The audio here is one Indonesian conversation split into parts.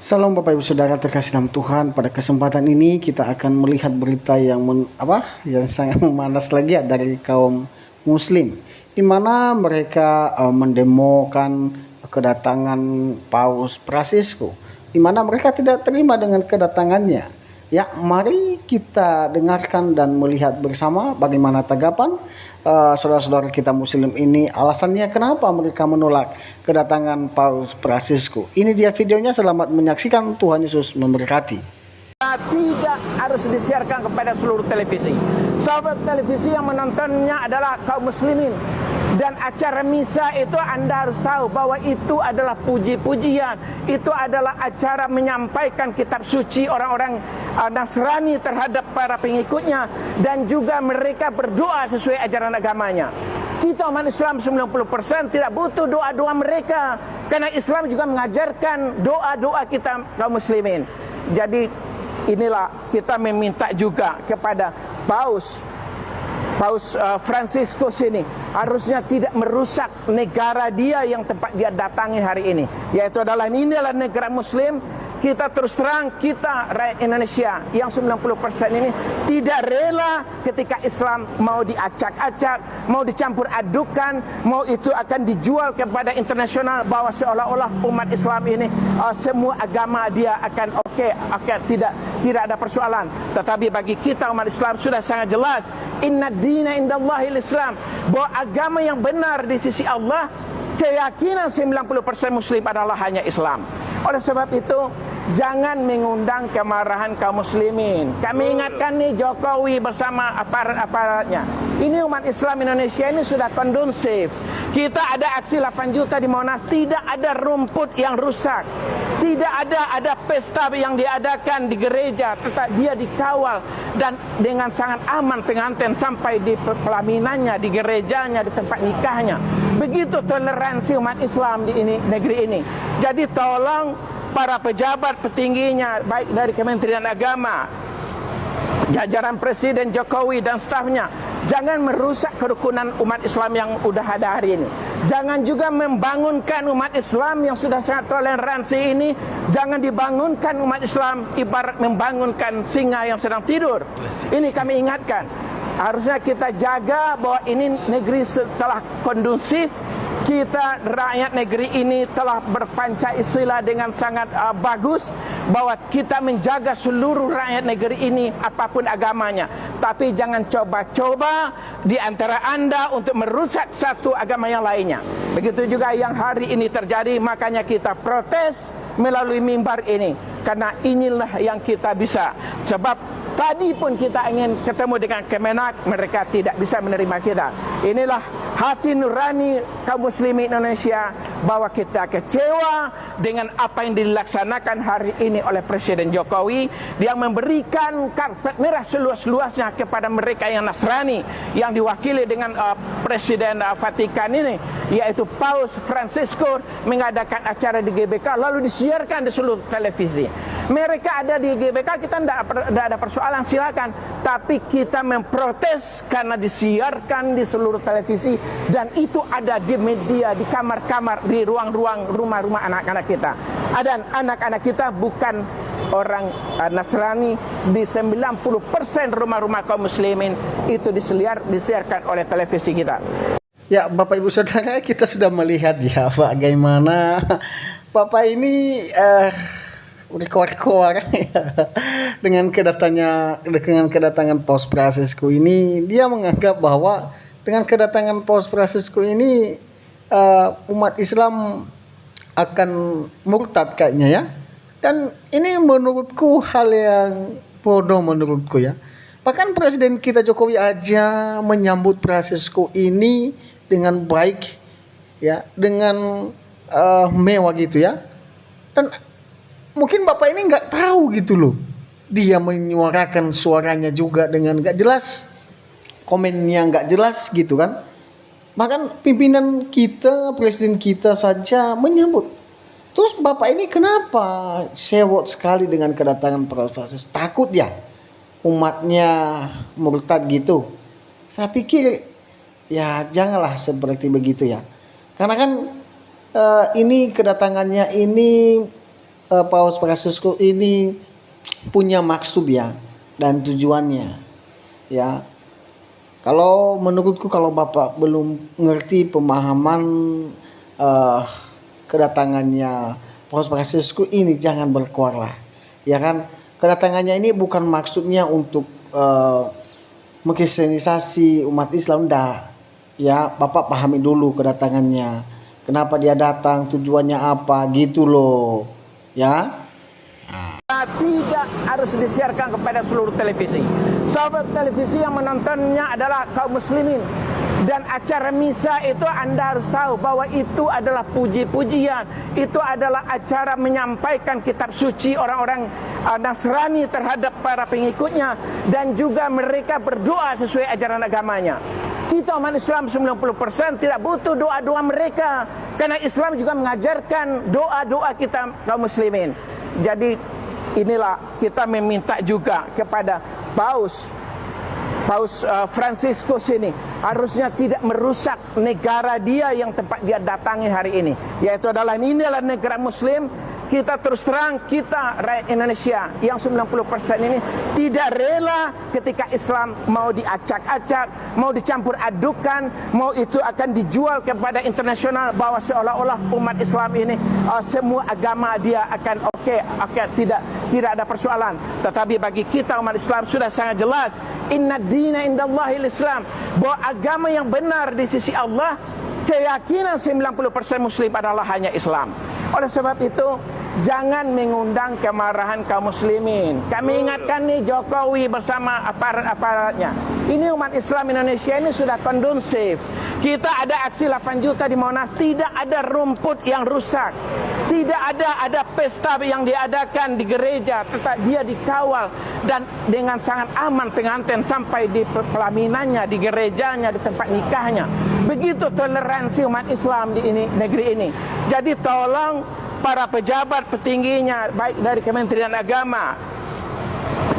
Salam Bapak Ibu Saudara terkasih dalam Tuhan. Pada kesempatan ini kita akan melihat berita yang sangat memanas lagi ya dari kaum muslim, di mana mereka mendemokan kedatangan Paus Fransiskus, di mana mereka tidak terima dengan kedatangannya. Ya, mari kita dengarkan dan melihat bersama bagaimana tanggapan saudara-saudara kita muslim ini, alasannya kenapa mereka menolak kedatangan Paus Fransiskus. Ini dia videonya, selamat menyaksikan, Tuhan Yesus memberkati. Tidak harus disiarkan kepada seluruh televisi. Sahabat televisi yang menontonnya adalah kaum muslimin. Dan acara misa itu Anda harus tahu bahwa itu adalah puji-pujian. Itu adalah acara menyampaikan kitab suci orang-orang Nasrani terhadap para pengikutnya. Dan juga mereka berdoa sesuai ajaran agamanya. Kita umat Islam 90% tidak butuh doa-doa mereka. Karena Islam juga mengajarkan doa-doa kita kaum muslimin. Jadi inilah kita meminta juga kepada Paus Fransiskus ini harusnya tidak merusak negara dia yang tempat dia datangi hari ini, yaitu inilah negara muslim. Kita terus terang, kita rakyat Indonesia yang 90% ini tidak rela ketika Islam mau diacak-acak, mau dicampur adukan, mau itu akan dijual kepada internasional bahwa seolah-olah umat Islam ini semua agama dia akan tidak ada persoalan. Tetapi bagi kita umat Islam sudah sangat jelas, inna dina indallahil Islam, bahwa agama yang benar di sisi Allah, keyakinan 90% muslim adalah hanya Islam. Oleh sebab itu, jangan mengundang kemarahan kaum muslimin. Kami ingatkan nih Jokowi bersama aparat-aparatnya. Ini umat Islam Indonesia ini sudah kondusif. Kita ada aksi 8 juta di Monas, tidak ada rumput yang rusak. Tidak ada pesta yang diadakan di gereja, tetap dia dikawal dan dengan sangat aman pengantin sampai di pelaminannya, di gerejanya, di tempat nikahnya. Begitu toleransi umat Islam di negeri ini. Jadi tolong para pejabat petingginya, baik dari Kementerian Agama, jajaran Presiden Jokowi dan stafnya, jangan merusak kerukunan umat Islam yang udah ada hari ini. Jangan juga membangunkan umat Islam yang sudah sangat toleransi ini. Jangan dibangunkan umat Islam ibarat membangunkan singa yang sedang tidur. Ini kami ingatkan. Harusnya kita jaga bahwa ini negeri setelah kondusif. Kita rakyat negeri ini telah berpancasila dengan sangat bagus, bahwa kita menjaga seluruh rakyat negeri ini apapun agamanya. Tapi jangan coba-coba di antara Anda untuk merusak satu agama yang lainnya. Begitu juga yang hari ini terjadi, makanya kita protes melalui mimbar ini. Karena inilah yang kita bisa. Sebab tadi pun kita ingin ketemu dengan Kemenak, mereka tidak bisa menerima kita. Inilah hati nurani kaum muslimin Indonesia, bahwa kita kecewa dengan apa yang dilaksanakan hari ini oleh Presiden Jokowi, yang memberikan karpet merah seluas-luasnya kepada mereka yang Nasrani, yang diwakili dengan Presiden Vatikan ini, yaitu Paus Fransiskus, mengadakan acara di GBK lalu disiarkan di seluruh televisi. Mereka ada di GBK, kita tidak ada persoalan, silakan. Tapi kita memprotes karena disiarkan di seluruh televisi, dan itu ada di media, di kamar-kamar, di ruang-ruang rumah-rumah anak-anak kita. Dan anak-anak kita bukan orang Nasrani. Di 90% rumah-rumah kaum muslimin itu disiarkan oleh televisi kita. Ya, Bapak Ibu Saudara, kita sudah melihat ya bagaimana Bapak ini berkoar-koar dengan kedatangan Paus Fransiskus ini. Dia menganggap bahwa dengan kedatangan Paus Fransiskus ini umat Islam akan murtad kayaknya ya. Dan ini menurutku hal yang bodoh menurutku ya. Bahkan Presiden kita Jokowi aja menyambut Fransiskus ini dengan baik ya, dengan mewah gitu ya. Dan mungkin Bapak ini nggak tahu gitu loh. Dia menyuarakan suaranya juga dengan nggak jelas, komennya nggak jelas gitu kan. Bahkan pimpinan kita, presiden kita saja menyambut. Terus Bapak ini kenapa sewot sekali dengan kedatangan Paus Fransiskus? Takut ya umatnya murtad gitu? Saya pikir ya janganlah seperti begitu ya. Karena kan ini kedatangannya ini Paus Fransiskus ini punya maksud ya dan tujuannya ya. Kalau menurutku, kalau Bapak belum ngerti pemahaman eh, kedatangannya Paus Fransiskus ini, jangan berkuar lah ya kan. Kedatangannya ini bukan maksudnya untuk mengkristenisasi umat Islam, enggak ya. Bapak pahami dulu kedatangannya, kenapa dia datang, tujuannya apa gitu loh ya. Tidak harus disiarkan kepada seluruh televisi. Sahabat televisi yang menontonnya adalah kaum muslimin. Dan acara misa itu Anda harus tahu bahwa itu adalah puji-pujian. Itu adalah acara menyampaikan kitab suci orang-orang Nasrani terhadap para pengikutnya. Dan juga mereka berdoa sesuai ajaran agamanya. Kita umat Islam 90% tidak butuh doa-doa mereka. Karena Islam juga mengajarkan doa-doa kita kaum muslimin. Jadi inilah kita meminta juga kepada Paus Fransiskus ini harusnya tidak merusak negara dia yang tempat dia datangi hari ini, yaitu adalah inilah negara muslim. Kita terus terang, kita rakyat Indonesia yang 90% ini tidak rela ketika Islam mau diacak-acak, mau dicampur adukan, mau itu akan dijual kepada internasional bahwa seolah-olah umat Islam ini semua agama dia akan oke, tidak ada persoalan. Tetapi bagi kita umat Islam sudah sangat jelas, inna dina indallahil Islam, bahwa agama yang benar di sisi Allah, keyakinan 90% muslim adalah hanya Islam. Oleh sebab itu, jangan mengundang kemarahan kaum muslimin. Kami ingatkan nih Jokowi bersama aparat-aparatnya. Ini umat Islam Indonesia ini sudah kondusif. Kita ada aksi 8 juta di Monas, tidak ada rumput yang rusak. Tidak ada pesta yang diadakan di gereja, tetap dia dikawal dan dengan sangat aman pengantin sampai di pelaminannya, di gerejanya, di tempat nikahnya. Begitu toleransi umat Islam di negeri ini. Jadi tolong para pejabat petingginya, baik dari Kementerian Agama,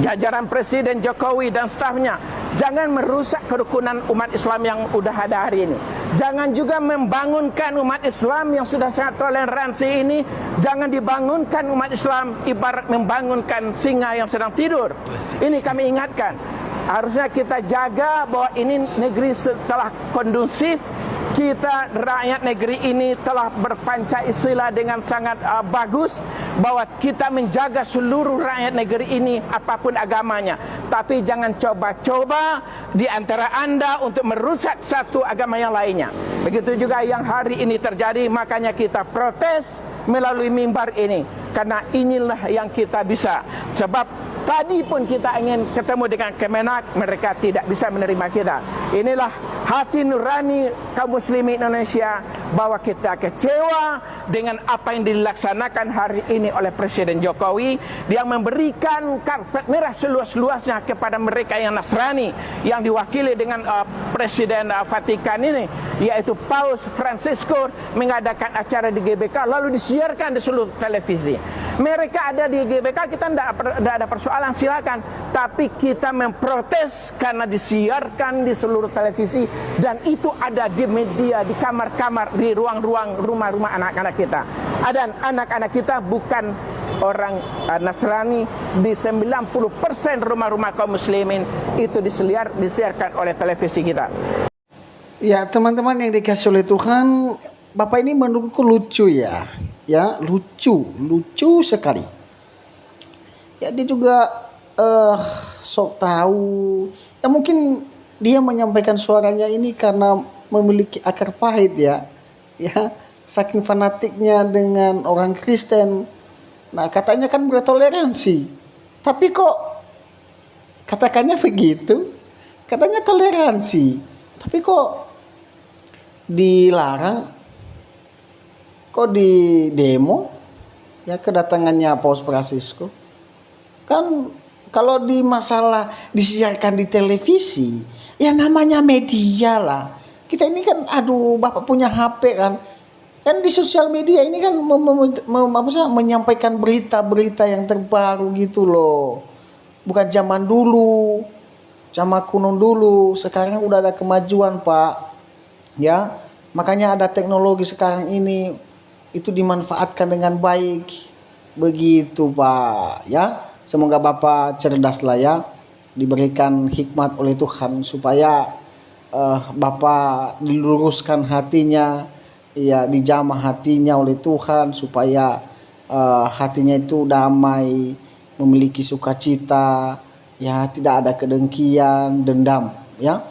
jajaran Presiden Jokowi dan stafnya, jangan merusak kerukunan umat Islam yang udah ada hari ini. Jangan juga membangunkan umat Islam yang sudah sangat toleransi ini. Jangan dibangunkan umat Islam ibarat membangunkan singa yang sedang tidur. Ini kami ingatkan. Harusnya kita jaga bahwa ini negeri setelah kondusif. Kita rakyat negeri ini telah berpancasila dengan sangat bagus, bahwa kita menjaga seluruh rakyat negeri ini apapun agamanya. Tapi jangan coba-coba di antara Anda untuk merusak satu agama yang lainnya. Begitu juga yang hari ini terjadi, makanya kita protes melalui mimbar ini. Karena inilah yang kita bisa. Sebab tadi pun kita ingin ketemu dengan Kemenak, mereka tidak bisa menerima kita. Inilah hati nurani kaum muslimin Indonesia, bahwa kita kecewa dengan apa yang dilaksanakan hari ini oleh Presiden Jokowi. Dia memberikan karpet merah seluas-luasnya kepada mereka yang Nasrani, yang diwakili dengan Presiden Vatikan ini, yaitu Paus Fransiskus, mengadakan acara di GBK lalu disiarkan di seluruh televisi. Mereka ada di GBK, kita tidak ada persoalan, silakan. Tapi kita memprotes karena disiarkan di seluruh televisi, dan itu ada di media, di kamar-kamar, di ruang-ruang rumah-rumah anak-anak kita. Dan anak-anak kita bukan orang Nasrani. Di 90% rumah-rumah kaum muslimin itu disiarkan oleh televisi kita. Ya teman-teman yang dikasih oleh Tuhan, Bapak ini menurutku lucu ya, lucu sekali. Ya dia juga sok tahu. Ya mungkin dia menyampaikan suaranya ini karena memiliki akar pahit ya, saking fanatiknya dengan orang Kristen. Nah katanya kan bertoleransi, tapi kok katakannya begitu, katanya toleransi, tapi kok dilarang, kok di demo ya kedatangannya Paus Fransiskus. Kan kalau di masalah disiarkan di televisi, ya namanya media lah. Kita ini kan, Bapak punya HP kan di sosial media ini kan menyampaikan berita-berita yang terbaru gitu loh. Bukan zaman dulu, zaman kuno dulu. Sekarang udah ada kemajuan Pak. Ya, makanya ada teknologi sekarang ini, itu dimanfaatkan dengan baik. Begitu Pak ya. Semoga Bapak cerdas lah ya, diberikan hikmat oleh Tuhan supaya Bapak diluruskan hatinya, ya dijamah hatinya oleh Tuhan supaya hatinya itu damai, memiliki sukacita, ya tidak ada kedengkian, dendam ya.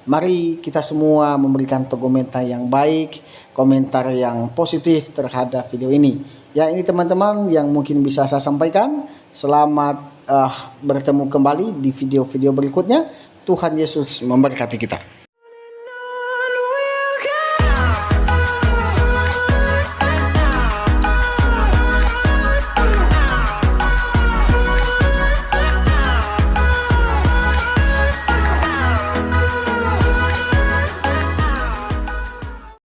Mari kita semua memberikan komentar yang baik, komentar yang positif terhadap video ini. Ya ini teman-teman yang mungkin bisa saya sampaikan. Selamat bertemu kembali di video-video berikutnya. Tuhan Yesus memberkati kita.